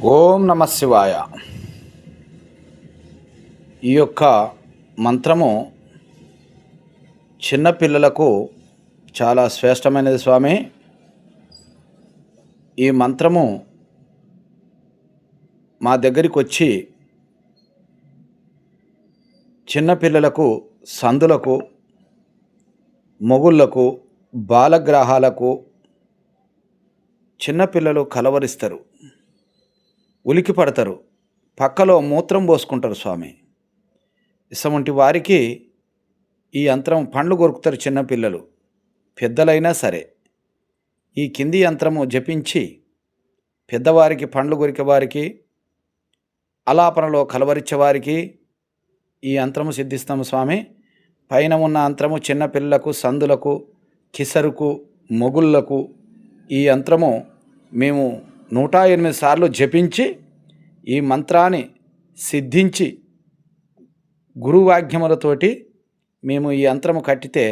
ఓం నమ శివాయ. ఈ యొక్క మంత్రము చిన్నపిల్లలకు చాలా శ్రేష్టమైనది స్వామి. ఈ మంత్రము మా దగ్గరికి వచ్చి చిన్నపిల్లలకు, సందులకు, మొగుళ్లకు, బాలగ్రహాలకు చిన్నపిల్లలు కలవరిస్తారు, ఉలికి పడతారు, పక్కలో మూత్రం పోసుకుంటారు స్వామి. ఇటువంటి వారికి ఈ యంత్రం పండ్లు కొరుకుతారు చిన్నపిల్లలు, పెద్దలైనా సరే. ఈ కింది యంత్రము జపించి పెద్దవారికి, పండ్లు కొరికే వారికి, ఆలాపనలో కలవరించేవారికి ఈ యంత్రము సిద్ధిస్తాము స్వామి. పైన ఉన్న యంత్రము చిన్నపిల్లలకు, సందులకు, కిసరుకు, మొగుళ్లకు ఈ యంత్రము మేము 108 సార్లు జపించి ఈ మంత్రాన్ని సిద్ధించి గురువాజ్ఞములతోటి మేము ఈ యంత్రము కట్టితే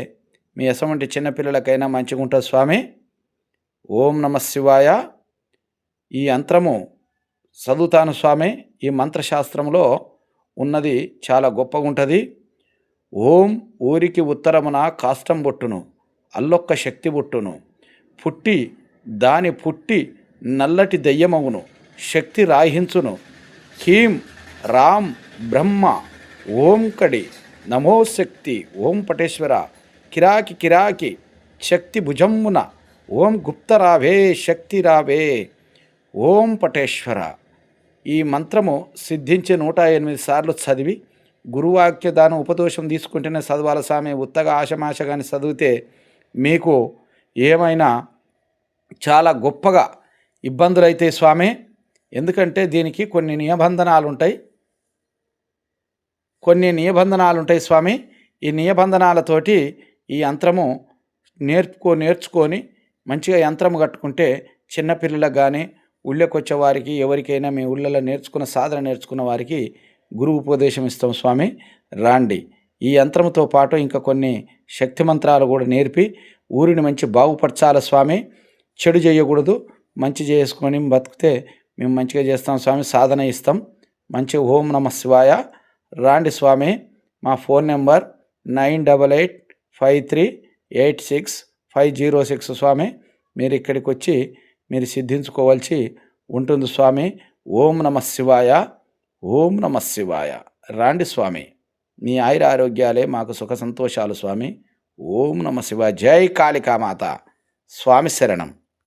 మీ ఎటువంటి చిన్నపిల్లలకైనా మంచిగా ఉంటుంది స్వామి. ఓం నమ శివాయ. ఈ యంత్రము చదువుతాను స్వామి. ఈ మంత్రశాస్త్రంలో ఉన్నది చాలా గొప్పగా ఉంటుంది. ఓం ఊరికి ఉత్తరమున కాష్టం బొట్టును, అల్లొక్క శక్తి బొట్టును, పుట్టి నల్లటి దెయ్యమగును, శక్తి రాహించును, హీం రాం బ్రహ్మ ఓం కడి నమో శక్తి ఓం పటేశ్వర, కిరాకి శక్తి భుజమ్మున ఓం గుప్తరావే శక్తి రావే ఓం పటేశ్వర. ఈ మంత్రము సిద్ధించి 108 సార్లు చదివి గురువాక్యదానం ఉపదోషం తీసుకుంటేనే చదవాలి స్వామి. ఉత్తగా ఆశమాషగాని చదివితే మీకు ఏమైనా చాలా గొప్పగా ఇబ్బందులు అవుతాయి స్వామి. ఎందుకంటే దీనికి కొన్ని నిబంధనలు ఉంటాయి స్వామి. ఈ నిబంధనలతోటి ఈ యంత్రము నేర్చుకొని మంచిగా యంత్రము కట్టుకుంటే చిన్నపిల్లలకు కానీ, ఊళ్ళోకి వారికి, ఎవరికైనా మీ ఊళ్ళలో సాధన నేర్చుకున్న వారికి గురువు ఉపదేశం ఇస్తాం స్వామి. రాండి. ఈ యంత్రంతో పాటు ఇంకా కొన్ని శక్తి మంత్రాలు కూడా నేర్పి ఊరిని మంచి బాగుపరచాలి స్వామి. చెడు చేయకూడదు, మంచి చేసుకొని బతికితే మేము మంచిగా చేస్తాం స్వామి. సాధన ఇస్తాం మంచి. ఓం నమ శివాయ. రాండి స్వామి. మా ఫోన్ నెంబర్ 9885386506 స్వామి. మీరు ఇక్కడికి వచ్చి మీరు సిద్ధించుకోవాల్సి ఉంటుంది స్వామి. ఓం నమ శివాయ. ఓం నమ శివాయ. రాండి స్వామి. మీ ఆయుర ఆరోగ్యాలే మాకు సుఖ సంతోషాలు స్వామి. ఓం నమ శివాయ. జై కాళికామాత. స్వామి శరణం.